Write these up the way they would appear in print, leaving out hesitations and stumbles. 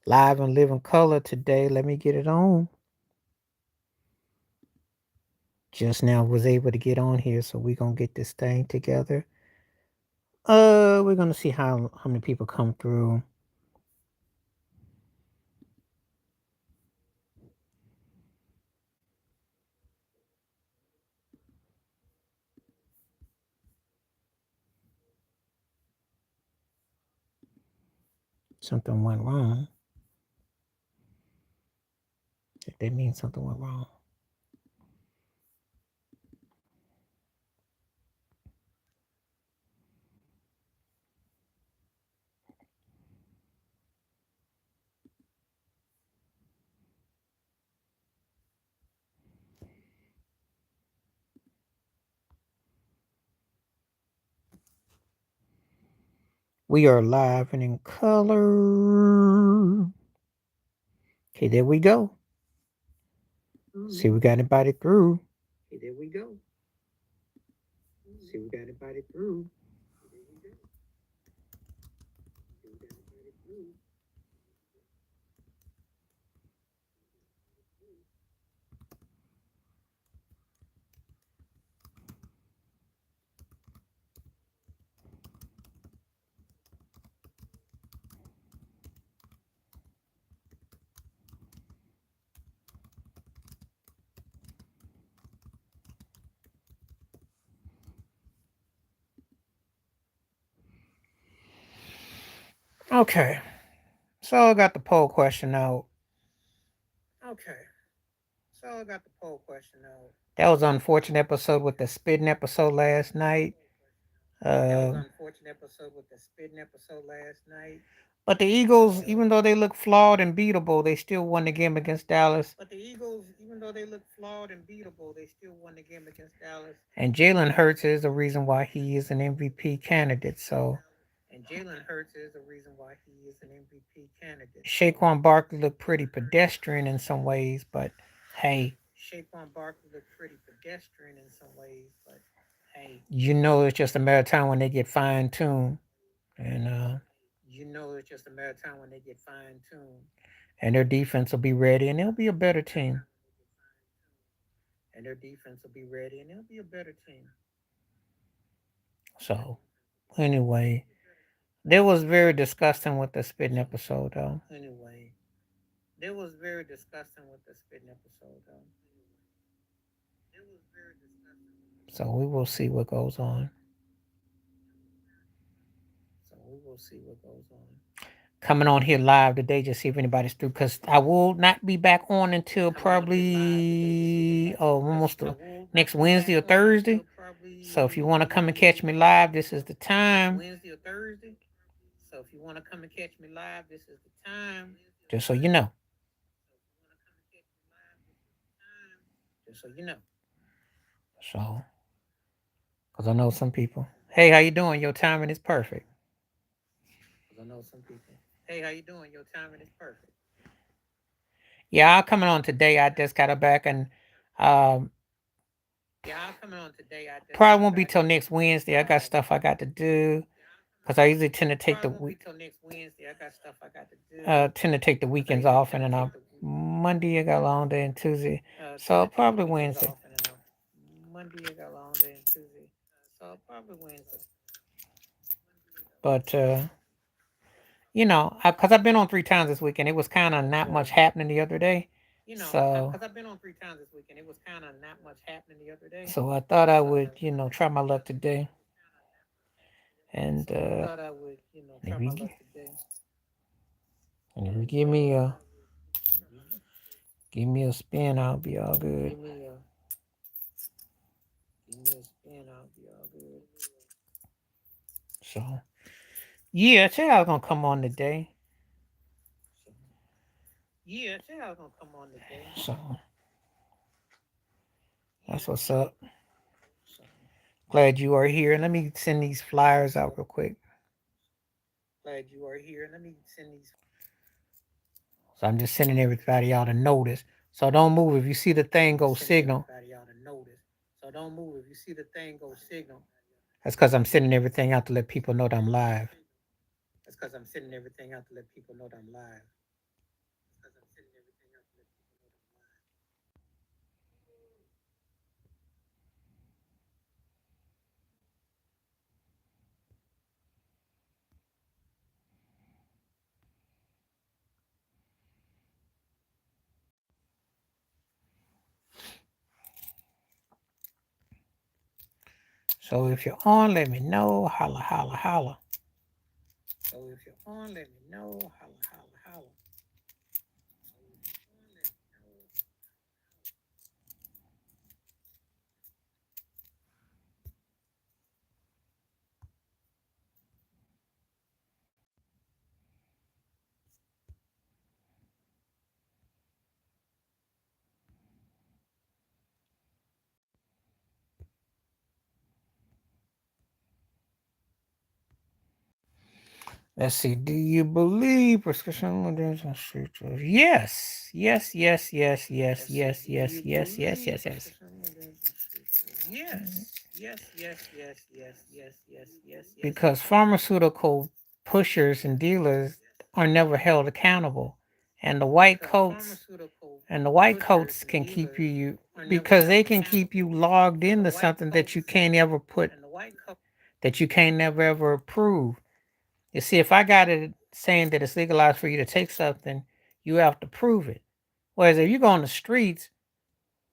Live and live in color today. Let me get it on. Just now was able to get on here, so we're gonna get this thing together. We're gonna see how many people come through. Something went wrong. That means something went wrong. We are live and in color. Okay, there we go. See, we got anybody through. Okay, there we go. See, we got anybody through. Okay, so I got the poll question out. Okay, so I got the poll question out. That was an unfortunate episode with the spitting episode last night. That was an unfortunate episode with the spitting episode last night. But the Eagles, even though they look flawed and beatable, they still won the game against Dallas. But the Eagles, even though they look flawed and beatable, they still won the game against Dallas. And Jalen Hurts is the reason why he is an MVP candidate. So, and Jalen Hurts is the reason why he is an MVP candidate. Saquon Barkley looked pretty pedestrian in some ways, but hey, Saquon Barkley looked pretty pedestrian in some ways, but hey, you know it's just a matter of time when they get fine tuned, and you know it's just a matter of time when they get fine tuned, and their defense will be ready, and they'll be a better team. And their defense will be ready, and they'll be a better team. So, anyway, that was very disgusting with the spitting episode, though. Anyway, that was very disgusting with the spitting episode, though. It was very disgusting. So we will see what goes on. So we will see what goes on. Coming on here live today, just see if anybody's through, because I will not be back on until probably almost the next Wednesday or Thursday. So if you want to come and catch me live, this is the time. Wednesday or Thursday. So if you want to come and catch me live, this is the time. Just so you know. Just so you know. So, because I know some people. Hey, how you doing? Your timing is perfect. Because I know some people. Hey, how you doing? Your timing is perfect. Yeah, I'm coming on today. I just got back and um yeah, I'm coming on today. I just probably won't be till next Wednesday. I got stuff I got to do. Cause I usually tend to take the week till next Wednesday. I got stuff I got to do. Tend to take the weekends off, and then on Monday I got a long day, and Tuesday, so probably Wednesday. Monday I got a long day, and Tuesday, so probably Wednesday. But you know, cause I've been on 3 times this weekend. It was kind of not much happening the other day. You know, so because I've been on 3 times this weekend, it was kind of not much happening the other day. So I thought I would, try my luck today. And I thought I would, try my luck today. And if you give me a spin, I'll be all good. Give me a spin, I'll be all good. So yeah, I said I was gonna come on today. Yeah, I said I was gonna come on today. So that's what's up. So, glad you are here. Let me send these flyers out real quick. Glad you are here. Let me send these. So I'm just sending everybody out a notice. So don't move if you see the thing go signal. So don't move if you see the thing go signal. That's because I'm sending everything out to let people know that I'm live. That's because I'm sending everything out to let people know that I'm live. So if you're on, let me know. Holla, holla, holla. So if you're on, let me know. Holla, holla, holla. Let's see. Do you believe prescription models and street drugs? Yes. Yes, yes, yes, yes, yes, yes, yes, yes, yes, yes. Yes. Yes, yes, yes, yes, yes, yes, yes. Because pharmaceutical pushers and dealers are never held accountable. And the white coats can keep you because they can keep you logged into something that you can't ever put that you can't never ever approve. You see, if I got it saying that it's legalized for you to take something, you have to prove it. Whereas if you go on the streets,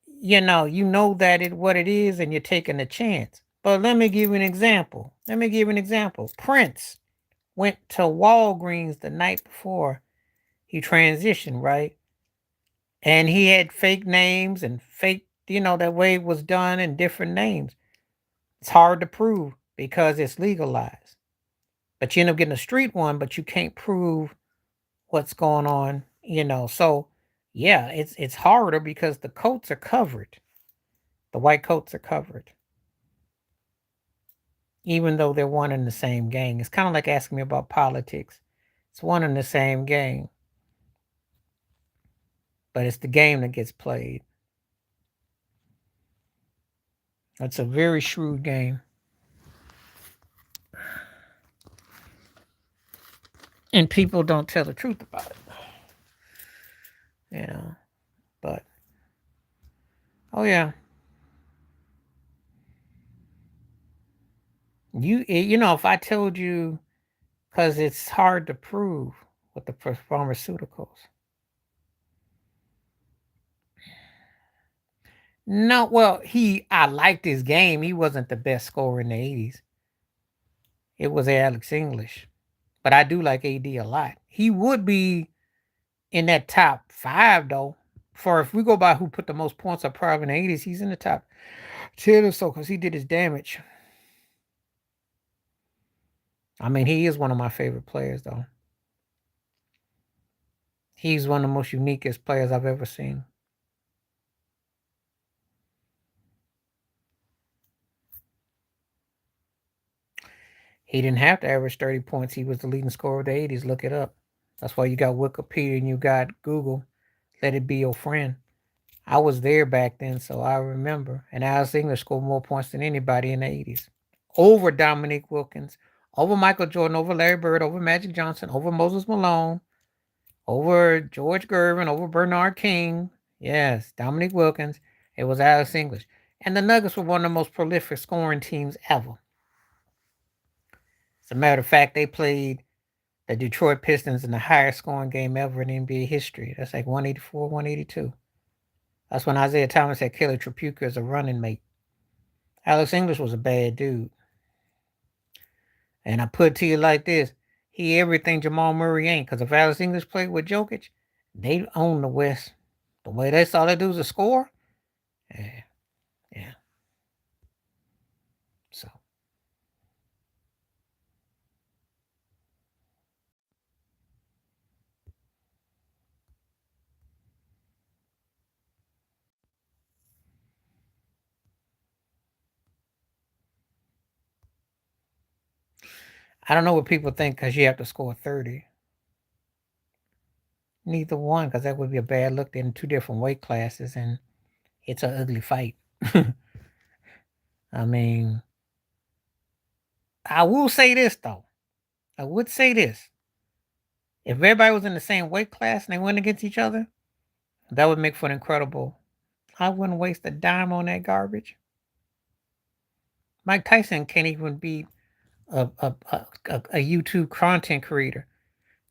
you know that it what it is and you're taking a chance. But let me give you an example. Prince went to Walgreens the night before he transitioned, right? And he had fake names and fake, that way it was done in different names. It's hard to prove because it's legalized. But you end up getting a street one, but you can't prove what's going on. So yeah, it's harder because the coats are covered. The white coats are covered. Even though they're one and the same gang. It's kind of like asking me about politics. It's one and the same game. But it's the game that gets played. It's a very shrewd game. And people don't tell the truth about it. But oh yeah. If I told you, because it's hard to prove with the pharmaceuticals. No, well, I liked his game. He wasn't the best scorer in the 80s. It was Alex English. But I do like AD a lot. He would be in that top 5 though. For if we go by who put the most points up prior in the 80s, he's in the top 10 or so because he did his damage. I mean, he is one of my favorite players though. He's one of the most uniquest players I've ever seen. He didn't have to average 30 points. He was the leading scorer of the 80s. Look it up. That's why you got Wikipedia and you got Google. Let it be your friend. I was there back then, so I remember. And Alex English scored more points than anybody in the 80s. Over Dominique Wilkins, over Michael Jordan, over Larry Bird, over Magic Johnson, over Moses Malone, over George Gervin, over Bernard King. Yes, Dominique Wilkins. It was Alex English. And the Nuggets were one of the most prolific scoring teams ever. As a matter of fact, they played the Detroit Pistons in the highest scoring game ever in NBA history. That's like 184, 182. That's when Isaiah Thomas had Kelly Tripucka as a running mate. Alex English was a bad dude. And I put it to you like this. He everything Jamal Murray ain't. Because if Alex English played with Jokic, they own the West. The way that's all they do is a score. Yeah. Yeah. So. I don't know what people think because you have to score 30. Neither one, because that would be a bad look. They're in 2 different weight classes, and it's an ugly fight. I mean, I will say this, though. I would say this. If everybody was in the same weight class and they went against each other, that would make for an incredible. I wouldn't waste a dime on that garbage. Mike Tyson can't even beat a YouTube content creator.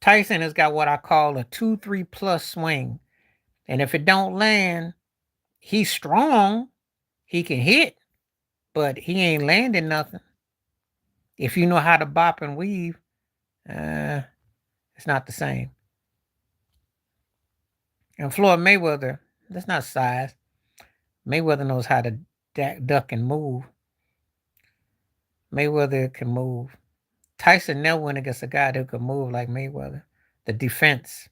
Tyson has got what I call a 2-3 plus swing. And if it don't land, he's strong. He can hit. but he ain't landing nothing. If you know how to bop and weave, it's not the same. And Floyd Mayweather, that's not size. Mayweather knows how to duck and move. Mayweather can move. Tyson never went against a guy who could move like Mayweather. The defense,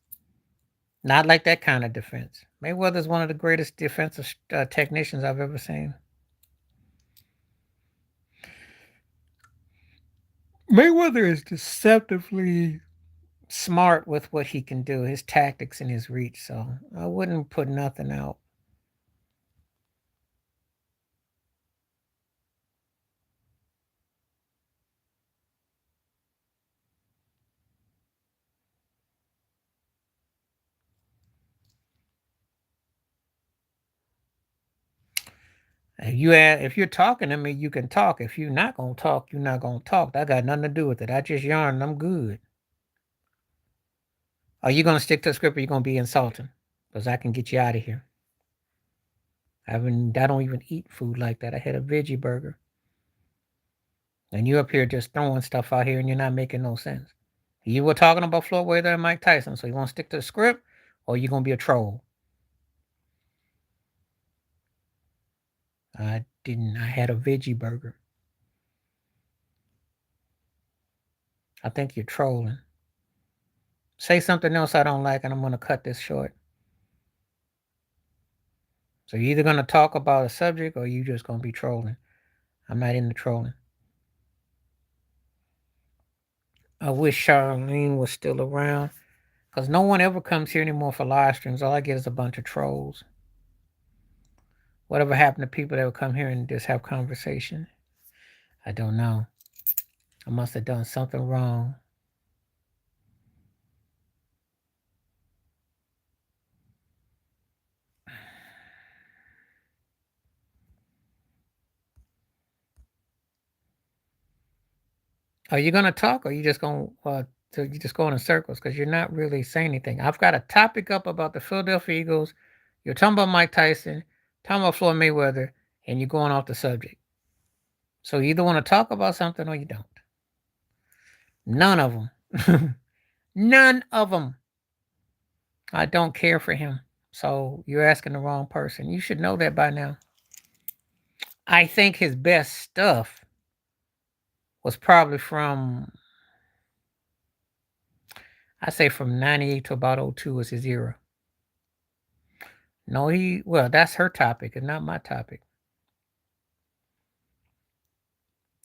not like that kind of defense. Mayweather is one of the greatest defensive technicians I've ever seen. Mayweather is deceptively smart with what he can do, his tactics and his reach. So I wouldn't put nothing out. If you're talking to me, you can talk. If you're not gonna talk, you're not gonna talk. That got nothing to do with it. I just yarn. I'm good. Are you gonna stick to the script, or you gonna be insulting? Because I can get you out of here. I don't even eat food like that. I had a veggie burger, and you up here just throwing stuff out here, and you're not making no sense. You were talking about Floyd Mayweather and Mike Tyson, so you want to stick to the script, or you gonna be a troll? I didn't. I had a veggie burger. I think you're trolling. Say something else I don't like, and I'm gonna cut this short. So you're either gonna talk about a subject, or you just gonna be trolling. I'm not into trolling. I wish Charlene was still around, because no one ever comes here anymore for live streams. All I get is a bunch of trolls. Whatever happened to people that would come here and just have conversation? I don't know. I must have done something wrong. Are you gonna talk, or are you just gonna you just going in circles? Because you're not really saying anything. I've got a topic up about the Philadelphia Eagles. You're talking about Mike Tyson, talking about Floyd Mayweather, and you're going off the subject. So you either want to talk about something or you don't. None of them. None of them. I don't care for him. So you're asking the wrong person. You should know that by now. I think his best stuff was probably from, I say from 98 to about 02 was his era. No, well, that's her topic and not my topic.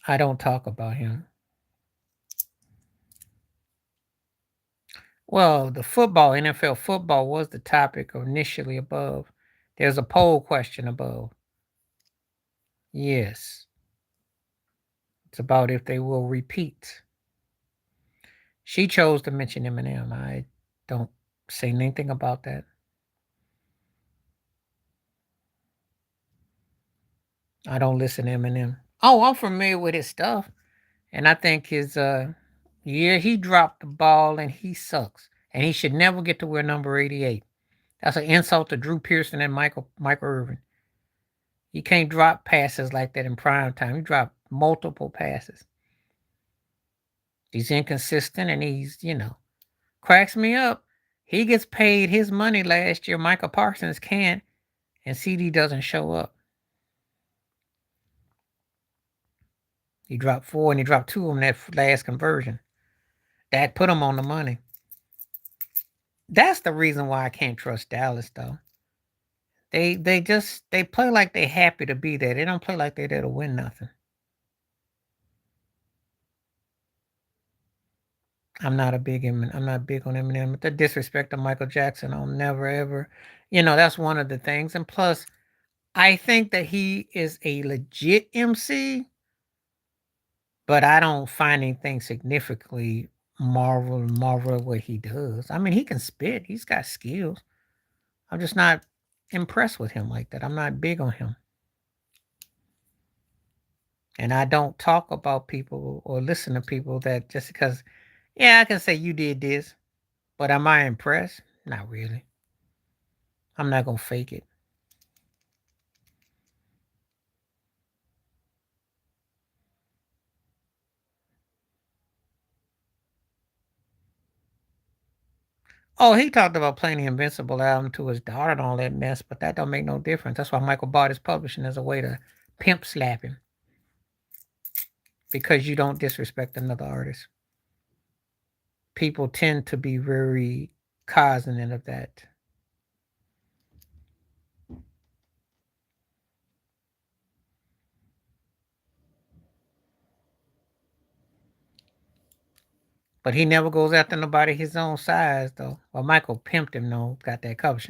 I don't talk about him. Well, the football, NFL football was the topic initially above. There's a poll question above. Yes. It's about if they will repeat. She chose to mention Eminem. I don't say anything about that. I don't listen to Eminem. Oh, I'm familiar with his stuff. And I think his yeah, he dropped the ball and he sucks. And he should never get to wear number 88. That's an insult to Drew Pearson and Michael Irvin. He can't drop passes like that in prime time. He dropped multiple passes. He's inconsistent and he's, cracks me up. He gets paid his money last year. Michael Parsons can't, and CD doesn't show up. He dropped 4 and he dropped 2 on that last conversion. That put him on the money. That's the reason why I can't trust Dallas, though. They play like they happy to be there. They don't play like they're there to win nothing. I'm not big on Eminem. The disrespect of Michael Jackson, I'll never ever. That's one of the things. And plus, I think that he is a legit MC, but I don't find anything significantly marvel what he does. I mean, he can spit. He's got skills. I'm just not impressed with him like that. I'm not big on him. And I don't talk about people or listen to people that just because, yeah, I can say you did this, but am I impressed? Not really. I'm not going to fake it. Oh, he talked about playing the Invincible album to his daughter and all that mess, but that don't make no difference. That's why Michael bought his publishing as a way to pimp slap him. Because you don't disrespect another artist. People tend to be very cognizant of that. But he never goes after nobody his own size, though. Well, Michael pimped him, though, got that coverage.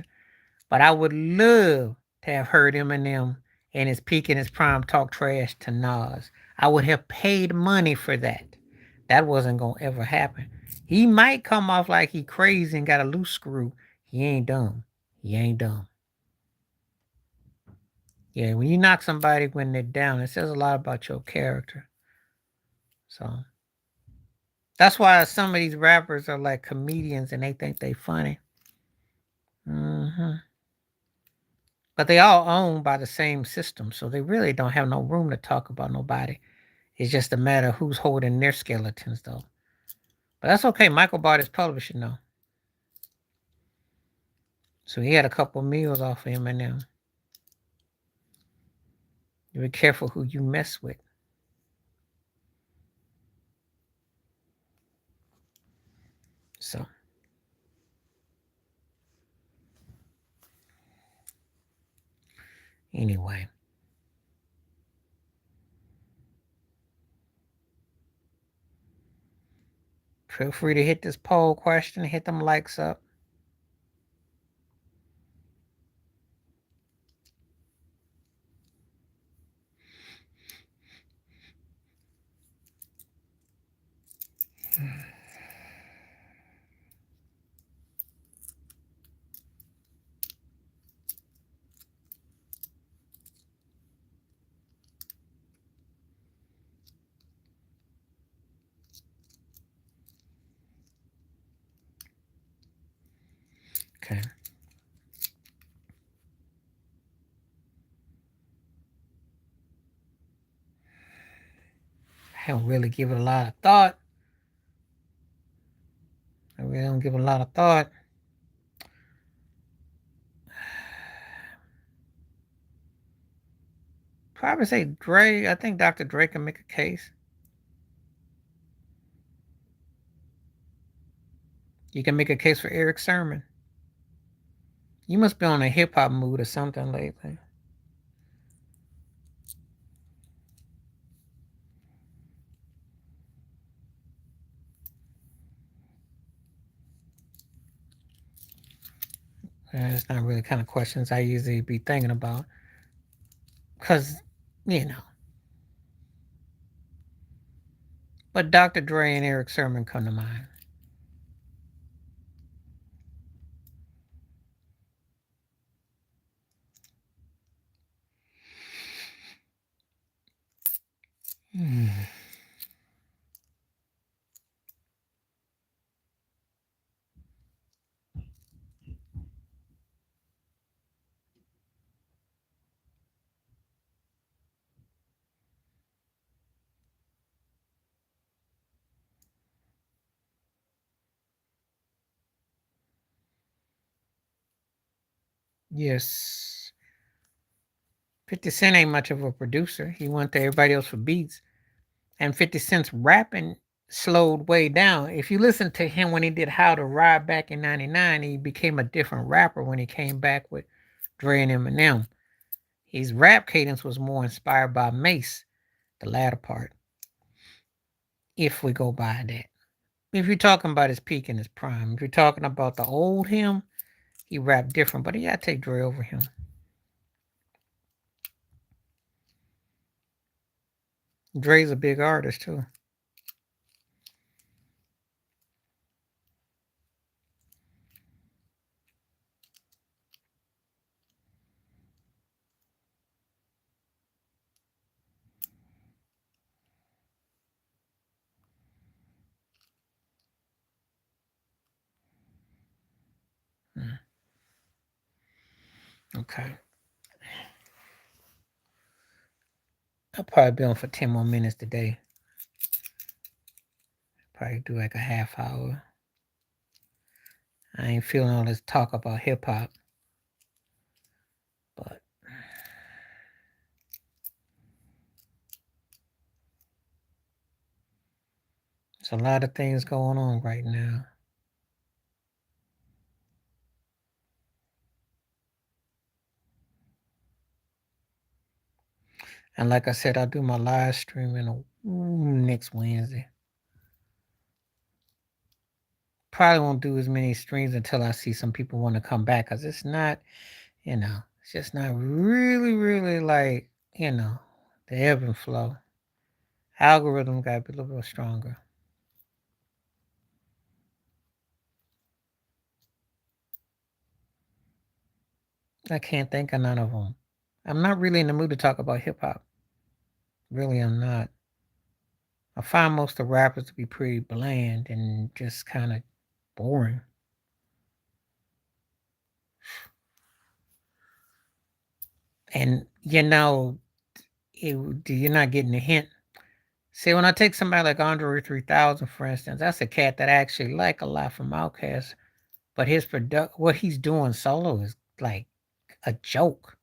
But I would love to have heard Eminem in his peak and his prime talk trash to Nas. I would have paid money for that. That wasn't going to ever happen. He might come off like he crazy and got a loose screw. He ain't dumb. He ain't dumb. Yeah, when you knock somebody when they're down, it says a lot about your character. So that's why some of these rappers are like comedians and they think they funny. Mm-hmm. But they all owned by the same system, so they really don't have no room to talk about nobody. It's just a matter of who's holding their skeletons, though. But that's okay. Michael bought his publishing, though. So he had a couple meals off of him and them. You be careful who you mess with. So. Anyway. Feel free to hit this poll question, hit them likes up. Okay. I don't really give it a lot of thought. I really don't give it a lot of thought. Probably say Dre. I think Dr. Dre can make a case. You can make a case for Eric Sermon. You must be on a hip hop mood or something lately. It's not really kind of questions I usually be thinking about. Because, you know. But Dr. Dre and Eric Sermon come to mind. Yes. 50 Cent ain't much of a producer. He went to everybody else for beats. And 50 Cent's rapping slowed way down. If you listen to him when he did How to Ride back in 99, he became a different rapper when he came back with Dre and Eminem. His rap cadence was more inspired by Mace, the latter part, if we go by that. If you're talking about his peak and his prime, if you're talking about the old him, he rapped different, but he got to take Dre over him. Dre's a big artist too. Okay. I'll probably be on for 10 more minutes today. Probably do like a half hour. I ain't feeling all this talk about hip hop. But there's a lot of things going on right now. And like I said, I'll do my live stream next Wednesday. Probably won't do as many streams until I see some people want to come back, because it's not, it's just not really like, the ebb and flow. Algorithm got to be a little bit stronger. I can't think of none of them. I'm not really in the mood to talk about hip hop. Really, I'm not. I find most of the rappers to be pretty bland and just kind of boring. And you're not getting a hint. See, when I take somebody like Andre 3000, for instance, that's a cat that I actually like a lot from Outkast. But what he's doing solo is like a joke.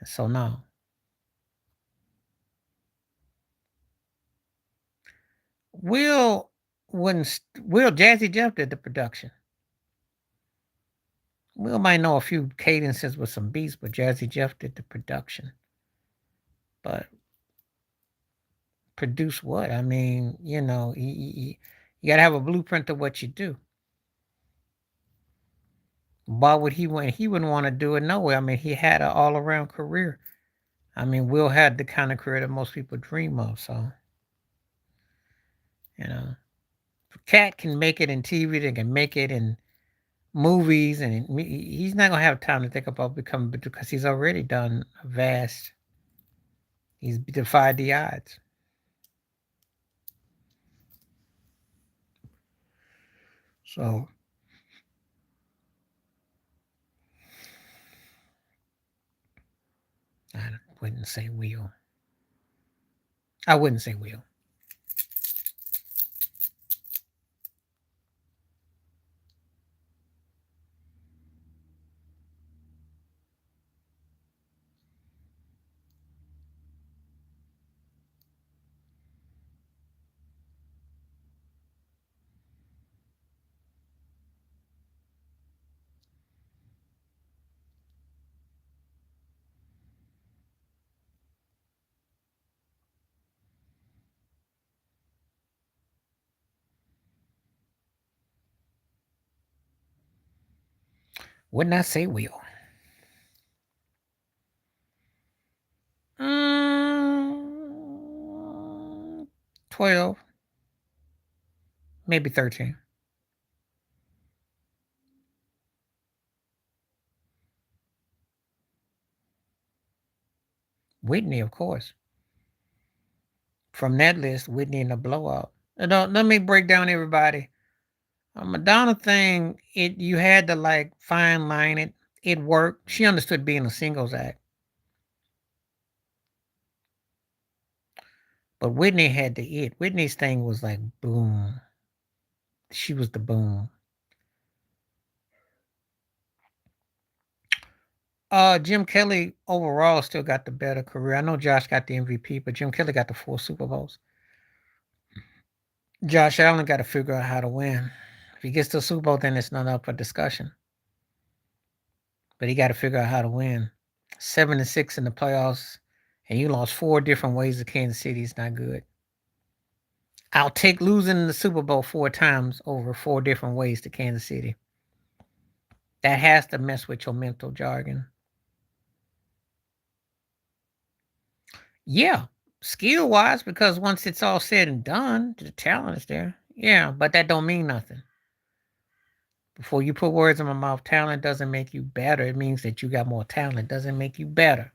So no. Will Jazzy Jeff did the production. Will might know a few cadences with some beats, but Jazzy Jeff did the production. But produce what? I mean, you got to have a blueprint of what you do. Why would he want? He wouldn't want to do it no way. I mean, he had an all around career. I mean, Will had the kind of career that most people dream of. So, Cat can make it in TV. They can make it in movies, and he's not gonna have time to think about becoming, because he's already done vast. He's defied the odds. So I wouldn't say Will. I wouldn't say Will. Would not say Will. 12, maybe 13. Whitney, of course. From that list, Whitney in the blowout. Let me break down everybody. Madonna thing, you had to like fine line it. It worked. She understood being a singles act. But Whitney had the it. Whitney's thing was like boom. She was the boom. Jim Kelly overall still got the better career. I know Josh got the MVP, but Jim Kelly got the 4 Super Bowls. Josh Allen got to figure out how to win. If he gets to the Super Bowl, then it's not up for discussion. But he got to figure out how to win. 7-6 in the playoffs, and you lost 4 different ways to Kansas City. It's not good. I'll take losing the Super Bowl 4 times over 4 different ways to Kansas City. That has to mess with your mental jargon. Yeah, skill wise, because once it's all said and done, the talent is there. Yeah, but that don't mean nothing. Before you put words in my mouth, talent doesn't make you better. It means that you got more talent. It doesn't make you better.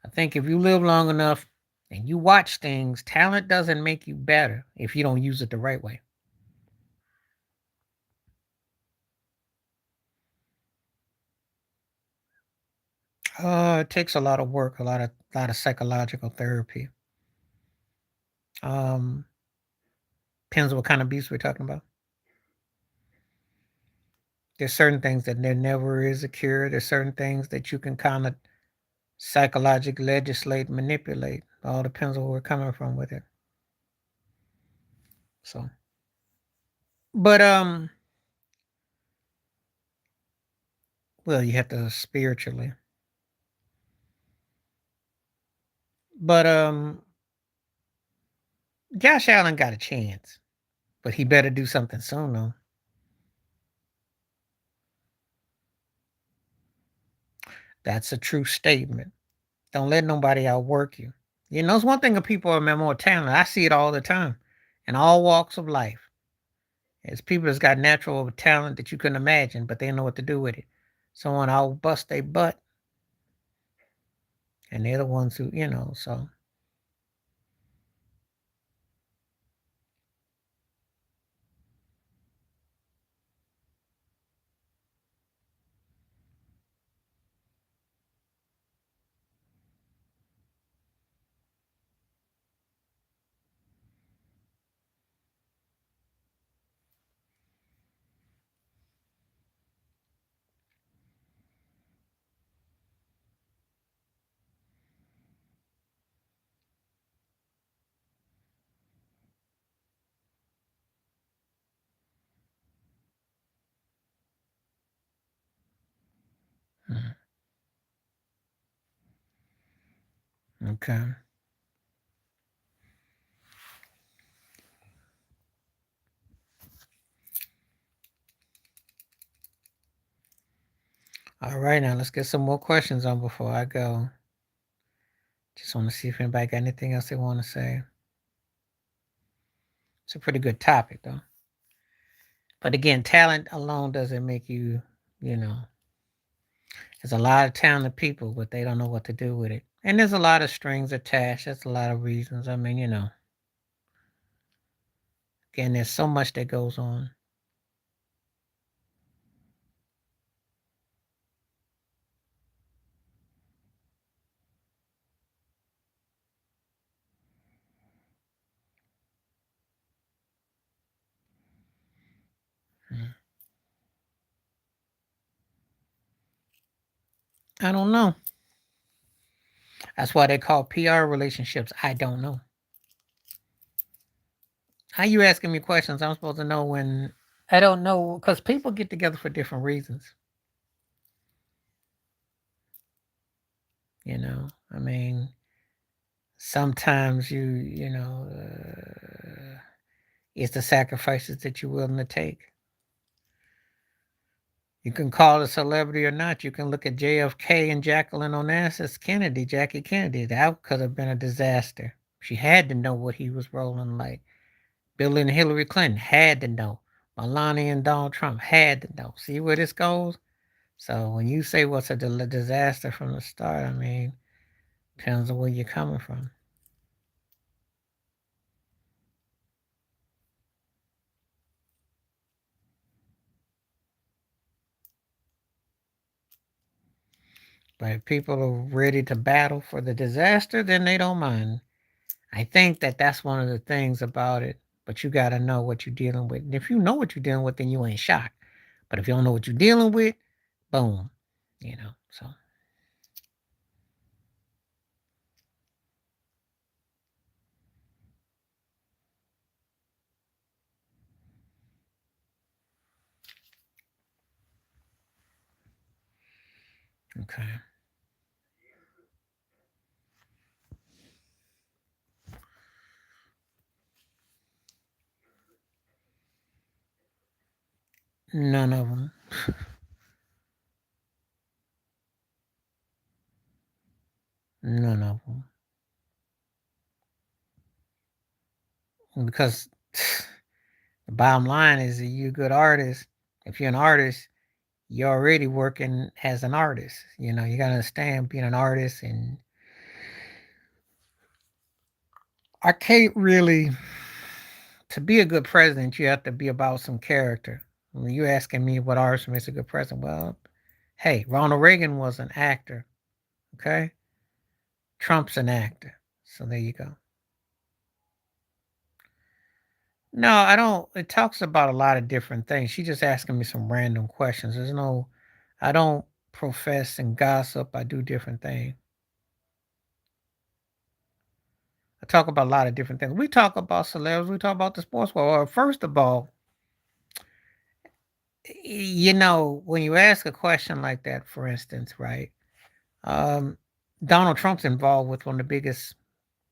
I think if you live long enough and you watch things, talent doesn't make you better if you don't use it the right way. It takes a lot of work, a lot of psychological therapy. Depends what kind of beast we're talking about. There's certain things that there never is a cure. There's certain things that you can kind of psychologically legislate, manipulate. It all depends on where we're coming from with it. So, but well, you have to spiritually. But Josh Allen got a chance, but he better do something soon, though. That's a true statement. Don't let nobody outwork you. You know, it's one thing if people are more talented. I see it all the time in all walks of life. It's people that's got natural talent that you couldn't imagine, but they know what to do with it. Someone I'll bust their butt, and they're the ones who, so. Okay. All right, now let's get some more questions on before I go. Just want to see if anybody got anything else they want to say. It's a pretty good topic, though. But again, talent alone doesn't make you, you know, there's a lot of talented people, but they don't know what to do with it. And there's a lot of strings attached. That's a lot of reasons. I mean, again, there's so much that goes on. I don't know. That's why they call PR relationships. I don't know. How you asking me questions? I'm supposed to know when I don't know because people get together for different reasons. I mean, sometimes it's the sacrifices that you're willing to take. You can call it a celebrity or not. You can look at JFK and Jacqueline Onassis Kennedy, Jackie Kennedy. That could have been a disaster. She had to know what he was rolling like. Bill and Hillary Clinton had to know. Melania and Donald Trump had to know. See where this goes? So when you say what's a disaster from the start, I mean, depends on where you're coming from. But if people are ready to battle for the disaster, then they don't mind. I think that that's one of the things about it. But you got to know what you're dealing with. And if you know what you're dealing with, then you ain't shocked. But if you don't know what you're dealing with, boom, so. Okay. None of them. None of them. Because the bottom line is that you're a good artist. If you're an artist, you're already working as an artist. You got to understand being an artist. And I can't really, to be a good president, you have to be about some character. When you're asking me what artist makes a good president, well, hey, Ronald Reagan was an actor. Okay? Trump's an actor. So there you go. No, I don't. It talks about a lot of different things. She just asking me some random questions. I don't profess and gossip. I do different things. I talk about a lot of different things. We talk about celebs. We talk about the sports world. Well, first of all, when you ask a question like that, for instance, right? Um, Donald Trump's involved with one of the biggest.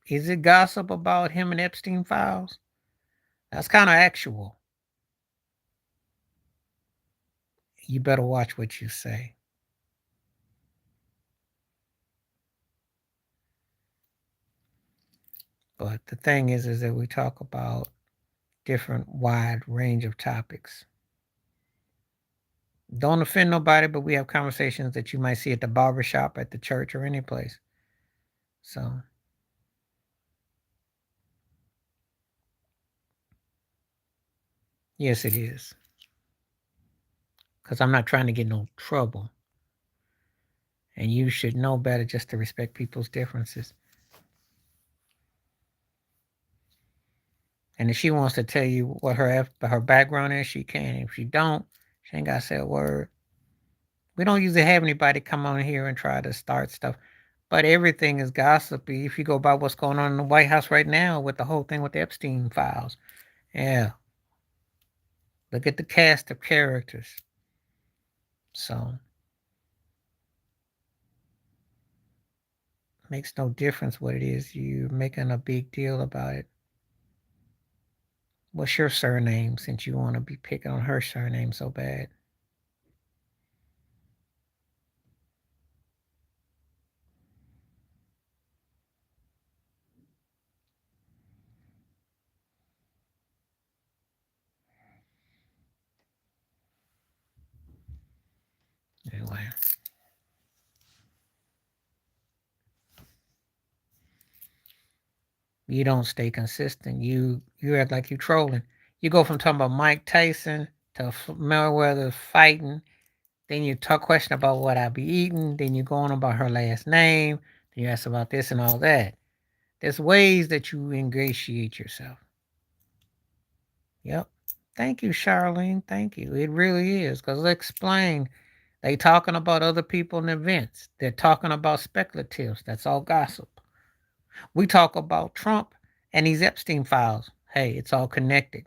Is it gossip about him and Epstein files? That's kind of actual. You better watch what you say. But the thing is that we talk about different wide range of topics. Don't offend nobody, but we have conversations that you might see at the barbershop, at the church, or any place. So, yes, it is. Because I'm not trying to get no trouble. And you should know better just to respect people's differences. And if she wants to tell you what her background is, she can. If she don't, she ain't got to say a word. We don't usually have anybody come on here and try to start stuff. But everything is gossipy if you go by what's going on in the White House right now with the whole thing with the Epstein files. Yeah. Look at the cast of characters. So makes no difference what it is. You're making a big deal about it. What's your surname since you want to be picking on her surname so bad? Anyway. You don't stay consistent. You act like you trolling. You go from talking about Mike Tyson to Mayweather fighting. Then you talk question about what I be eating. Then you go on about her last name. Then you ask about this and all that. There's ways that you ingratiate yourself. Yep. Thank you, Charlene. Thank you. It really is. Because explain. They talking about other people and events. They're talking about speculatives. That's all gossip. We talk about Trump and these Epstein files. Hey, it's all connected.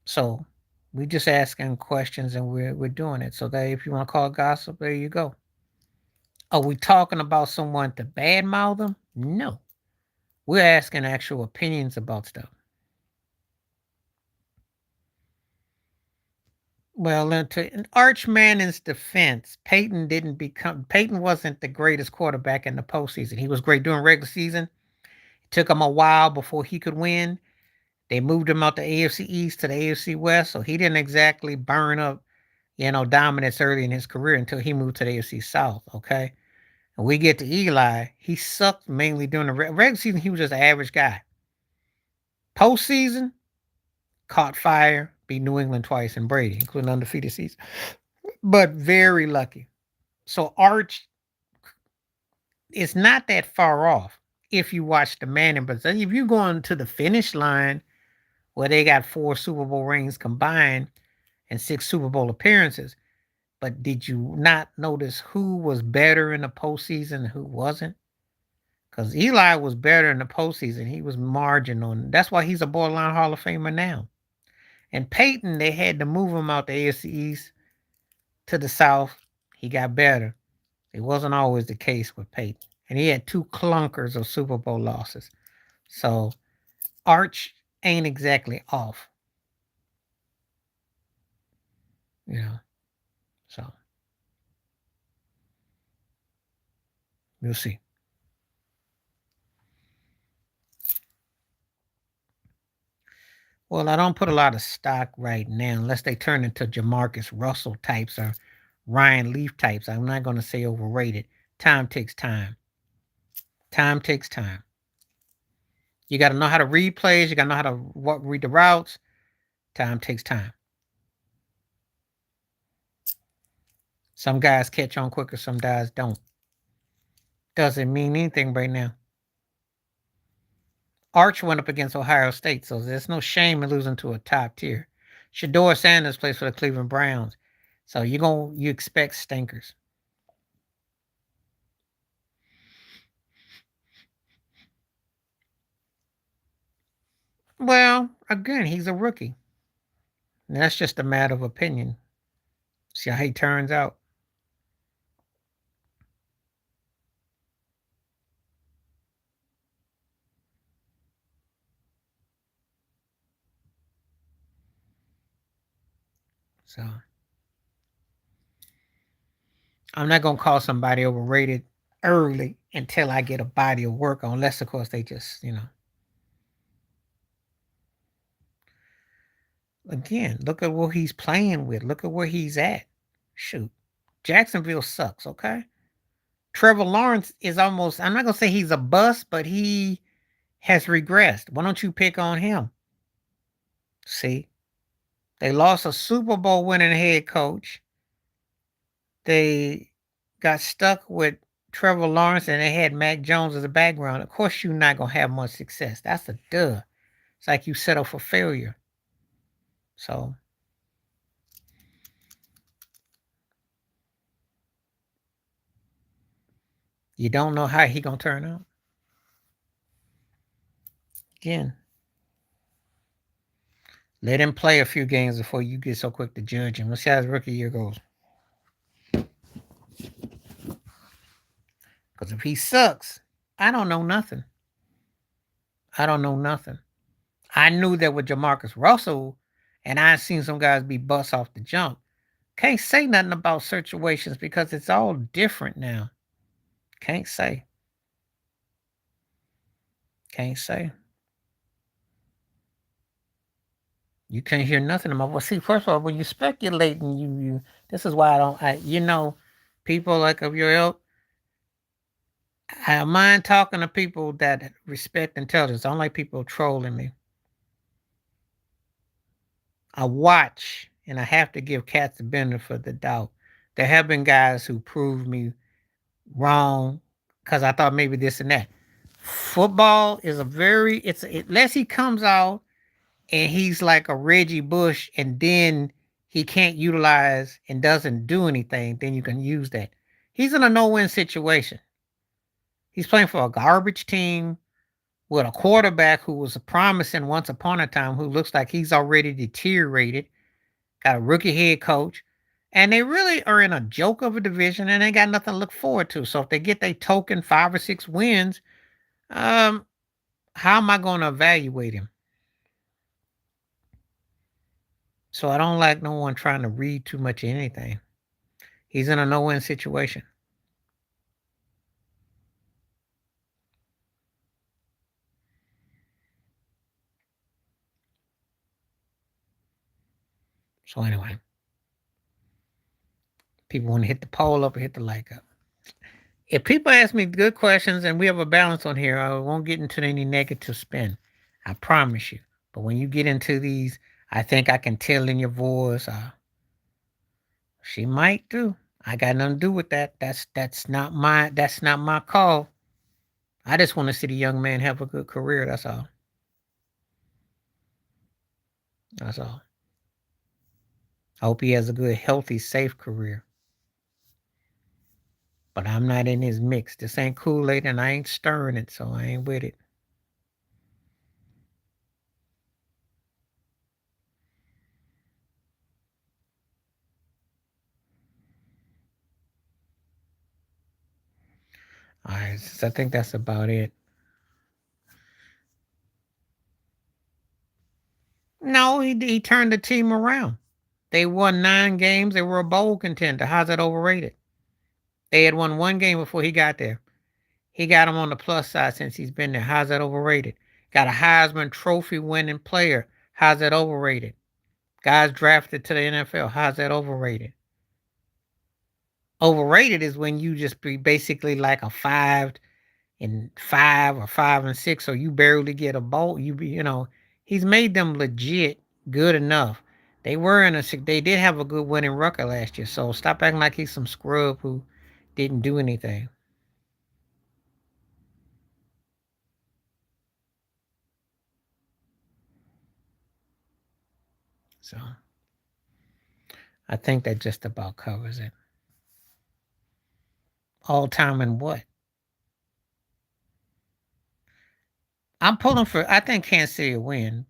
So we just asking questions and we're doing it. So that if you want to call it gossip, there you go. Are we talking about someone to badmouth them? No. We're asking actual opinions about stuff. Well, in Arch Manning's defense, Peyton wasn't the greatest quarterback in the postseason. He was great during regular season. It took him a while before he could win. They moved him out the AFC East to the AFC West, so he didn't exactly burn up, dominance early in his career until he moved to the AFC South. Okay, and we get to Eli. He sucked mainly during the regular season. He was just an average guy. Postseason, caught fire, beat New England twice, and Brady, including undefeated season, but very lucky. So Arch is not that far off if you watch the Manning brothers. If you're going to the finish line where they got 4 Super Bowl rings combined and 6 Super Bowl appearances, but did you not notice who was better in the postseason and who wasn't? Because Eli was better in the postseason. He was marginal. That's why he's a borderline Hall of Famer now. And Peyton, they had to move him out the AFC East to the South. He got better. It wasn't always the case with Peyton. And he had 2 clunkers of Super Bowl losses. So Arch ain't exactly off. You know. So we'll see. Well, I don't put a lot of stock right now unless they turn into Jamarcus Russell types or Ryan Leaf types. I'm not going to say overrated. Time takes time. Time takes time. You got to know how to read plays. You got to know how to read the routes. Time takes time. Some guys catch on quicker, some guys don't. Doesn't mean anything right now. Arch went up against Ohio State, so there's no shame in losing to a top tier. Shador Sanders plays for the Cleveland Browns, so you expect stinkers. Well, again, he's a rookie. And that's just a matter of opinion. See how he turns out. So I'm not gonna call somebody overrated early until I get a body of work on, unless of course they just, again, look at what he's playing with. Look at where he's at. Shoot. Jacksonville sucks, okay? Trevor Lawrence is almost, I'm not gonna say he's a bust, but he has regressed. Why don't you pick on him? See? They lost a Super Bowl winning head coach. They got stuck with Trevor Lawrence and they had Mac Jones as a background. Of course, you're not gonna have much success. That's a duh. It's like you set up for failure. So you don't know how he gonna turn out. Again, let him play a few games before you get so quick to judge him. Let's see how his rookie year goes. Because if he sucks, I don't know nothing. I don't know nothing. I knew that with Jamarcus Russell, and I've seen some guys be bust off the jump. Can't say nothing about situations because it's all different now. Can't say. Can't say. You can't hear nothing about. Well, see, first of all, when you speculate and you this is why people like of your ilk, I don't mind talking to people that respect intelligence. I don't like people trolling me. I watch and I have to give cats the benefit of the doubt. There have been guys who proved me wrong because I thought maybe this and that. Football is unless he comes out and he's like a Reggie Bush and then he can't utilize and doesn't do anything, then you can use that. He's in a no-win situation. He's playing for a garbage team with a quarterback who was promising once upon a time, who looks like he's already deteriorated, got a rookie head coach, and they really are in a joke of a division and they got nothing to look forward to. So if they get their token 5 or 6 wins, how am I going to evaluate him? So I don't like no one trying to read too much of anything. He's in a no-win situation. So anyway, people want to hit the poll up or hit the like up. If people ask me good questions and we have a balance on here, I won't get into any negative spin. I promise you. But when you get into these, I think I can tell in your voice, she might do. I got nothing to do with that. That's not my call. I just want to see the young man have a good career. That's all. That's all. I hope he has a good, healthy, safe career. But I'm not in his mix. This ain't Kool-Aid and I ain't stirring it, so I ain't with it. All right, so I think that's about it. No, he turned the team around. They won 9 games. They were a bowl contender. How's that overrated? They had won 1 game before he got there. He got him on the plus side since he's been there. How's that overrated? Got a Heisman Trophy winning player. How's that overrated? Guys drafted to the NFL. How's that overrated? Overrated is when you just be basically like a 5-5 or 5-6, so you barely get a bowl. He's made them legit good enough. They did have a good winning record last year, so stop acting like he's some scrub who didn't do anything. So I think that just about covers it. All time and what? I'm pulling for. I think Kansas City will win,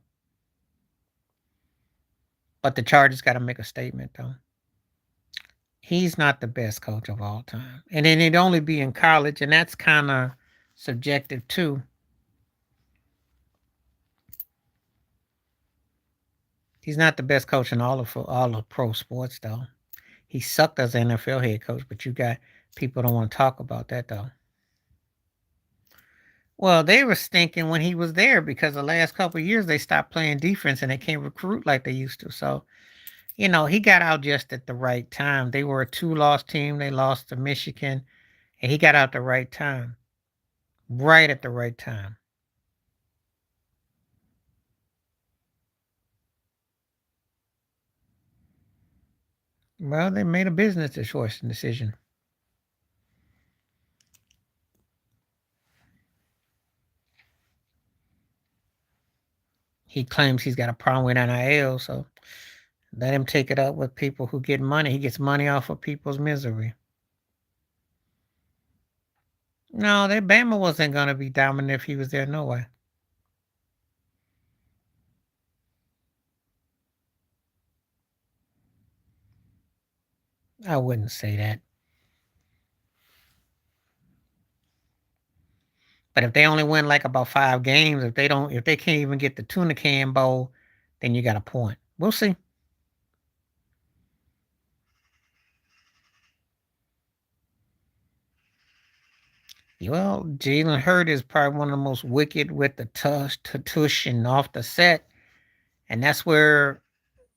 but the Chargers got to make a statement though. He's not the best coach of all time, and then it'd only be in college, and that's kind of subjective too. He's not the best coach in all of pro sports though. He sucked as an NFL head coach, but you got people don't want to talk about that though. Well, they were stinking when he was there because the last couple of years they stopped playing defense and they can't recruit like they used to. So, he got out just at the right time. They were a two-loss team. They lost to Michigan, and he got out the right time, right at the right time. Well, they made a business choice and decision. He claims he's got a problem with NIL, so let him take it up with people who get money. He gets money off of people's misery. No, that Bama wasn't going to be dominant if he was there. No way. I wouldn't say that. But if they only win like about 5 games, if they can't even get the tuna can bowl, then you got a point. We'll see. Well, Jalen Hurd is probably one of the most wicked with the tush and off the set. And that's where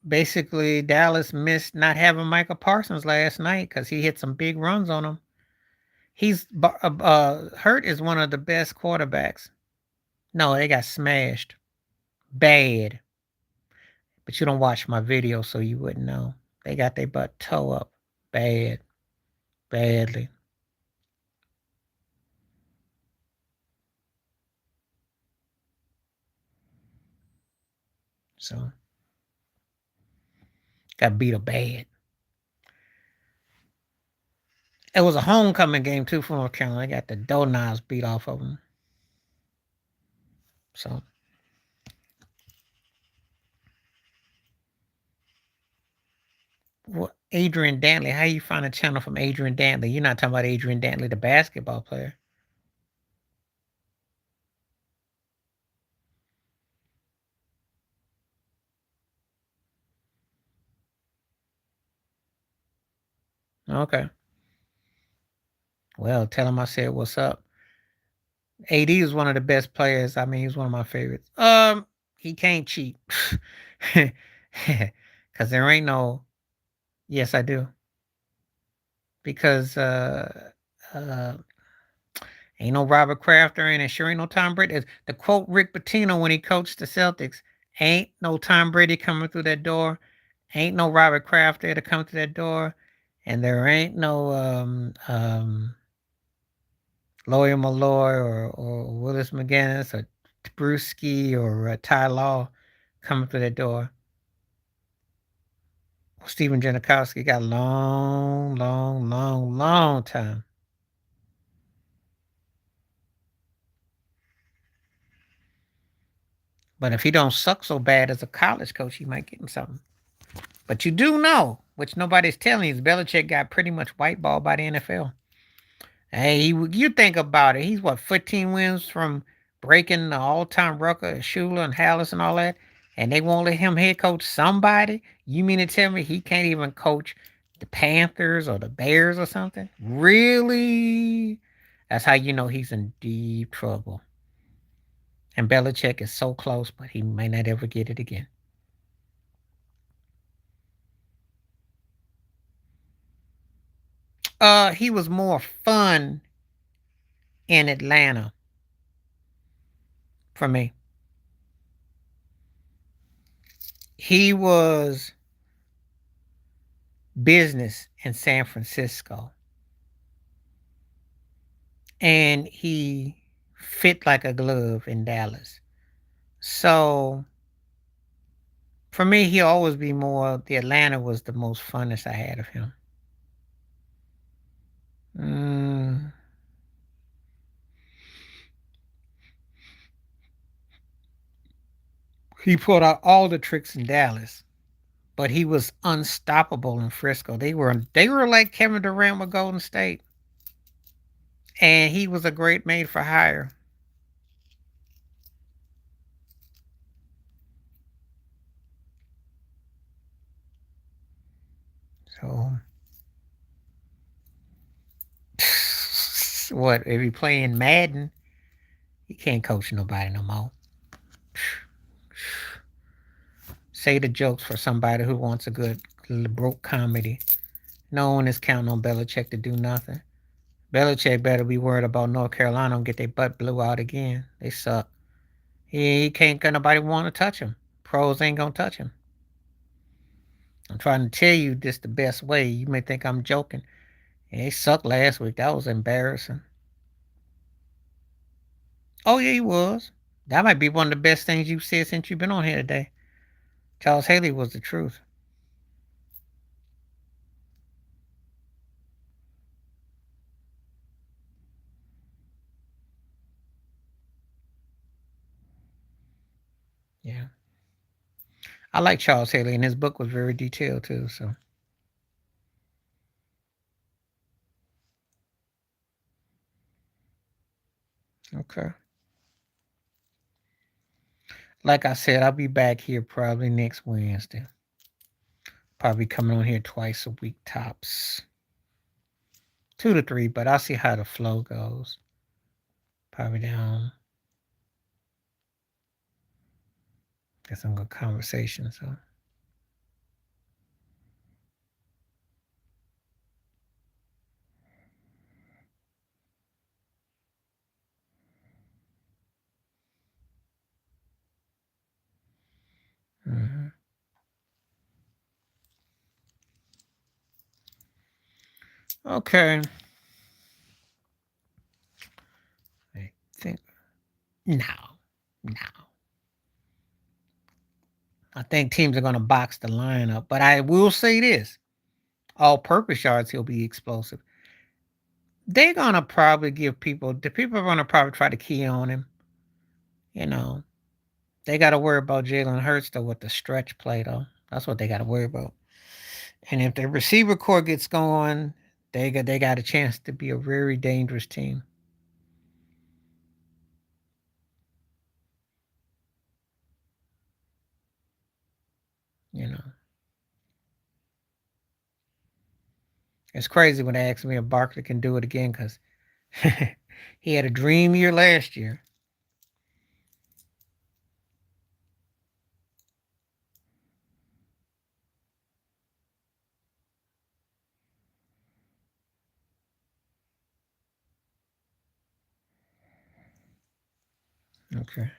basically Dallas missed not having Michael Parsons last night because he hit some big runs on him. Hurt is one of the best quarterbacks. No, they got smashed. Bad. But you don't watch my video, so you wouldn't know. They got their butt toe up. Bad. Badly. So got beat up bad. It was a homecoming game too for North Carolina. They got the doorknobs beat off of them. So what, Adrian Dantley? How you find a channel from Adrian Dantley? You're not talking about Adrian Dantley, the basketball player. Okay. Well, tell him I said what's up. AD is one of the best players. I mean, he's one of my favorites. He can't cheat. Cause there ain't no. Yes, I do. Because uh ain't no Robert Kraft there, and it sure ain't no Tom Brady. The quote Rick Pitino when he coached the Celtics, ain't no Tom Brady coming through that door. Ain't no Robert Kraft there to come through that door. And there ain't no Lawyer Malloy or Willis McGinnis or Brewski or Ty Law coming through that door. Stephen Janikowski got a long, long, long, long time. But if he don't suck so bad as a college coach, he might get him something. But you do know, which nobody's telling you, is Belichick got pretty much whiteballed by the NFL. Hey, you think about it. He's what 15 wins from breaking the all-time record, Shula and Hallis and all that, and they won't let him head coach somebody. You mean to tell me he can't even coach the Panthers or the Bears or something? Really? That's how you know he's in deep trouble. And Belichick is so close, but he may not ever get it again. He was more fun in Atlanta for me. He was business in San Francisco. And he fit like a glove in Dallas. So For me, he'll always be more. The Atlanta was the most funnest I had of him. Mm, he pulled out all the tricks in Dallas, but he was unstoppable in Frisco. They were like Kevin Durant with Golden State, and he was a great made for hire. So what if he playing Madden? He can't coach nobody no more. Say the jokes for somebody who wants a good broke comedy. No one is counting on Belichick to do nothing. Belichick better be worried about North Carolina and get their butt blew out again. They suck. He can't get nobody want to touch him. Pros ain't gonna touch him. I'm trying to tell you this the best way. You may think I'm joking. They sucked last week. That was embarrassing. Oh yeah, he was. That might be one of the best things you've said since you've been on here today. Charles Haley was the truth. Yeah. I like Charles Haley, and his book was very detailed too. So okay. Like I said, I'll be back here probably next Wednesday. Probably coming on here twice a week tops. 2 to 3, but I'll see how the flow goes. Probably down. Get some good conversation. So mhm. Okay. I think no, no. I think teams are going to box the line up, but I will say this: all-purpose yards, he'll be explosive. They're gonna probably give people. The people are gonna probably try to key on him. You know, they got to worry about Jalen Hurts though with the stretch play though. That's what they got to worry about. And if the receiver core gets going, they got a chance to be a very dangerous team. You know, it's crazy when they ask me if Barkley can do it again because he had a dream year last year. Okay.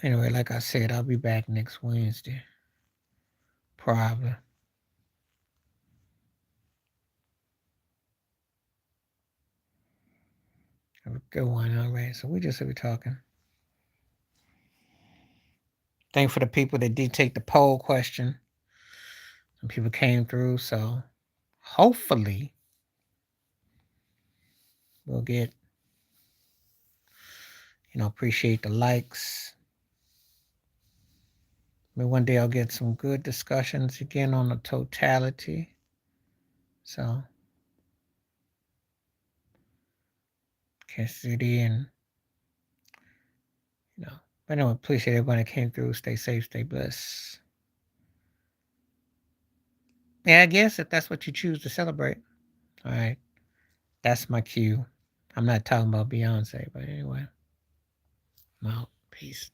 Anyway, like I said, I'll be back next Wednesday. Probably. Have a good one. All right. So we just be talking. Thank for the people that did take the poll question. Some people came through. So hopefully we'll get, appreciate the likes. Maybe one day I'll get some good discussions again on the totality. So Kansas City and, but anyway, appreciate everybody that came through. Stay safe, stay blessed. Yeah, I guess if that's what you choose to celebrate. All right. That's my cue. I'm not talking about Beyonce, but anyway. I'm out. Peace.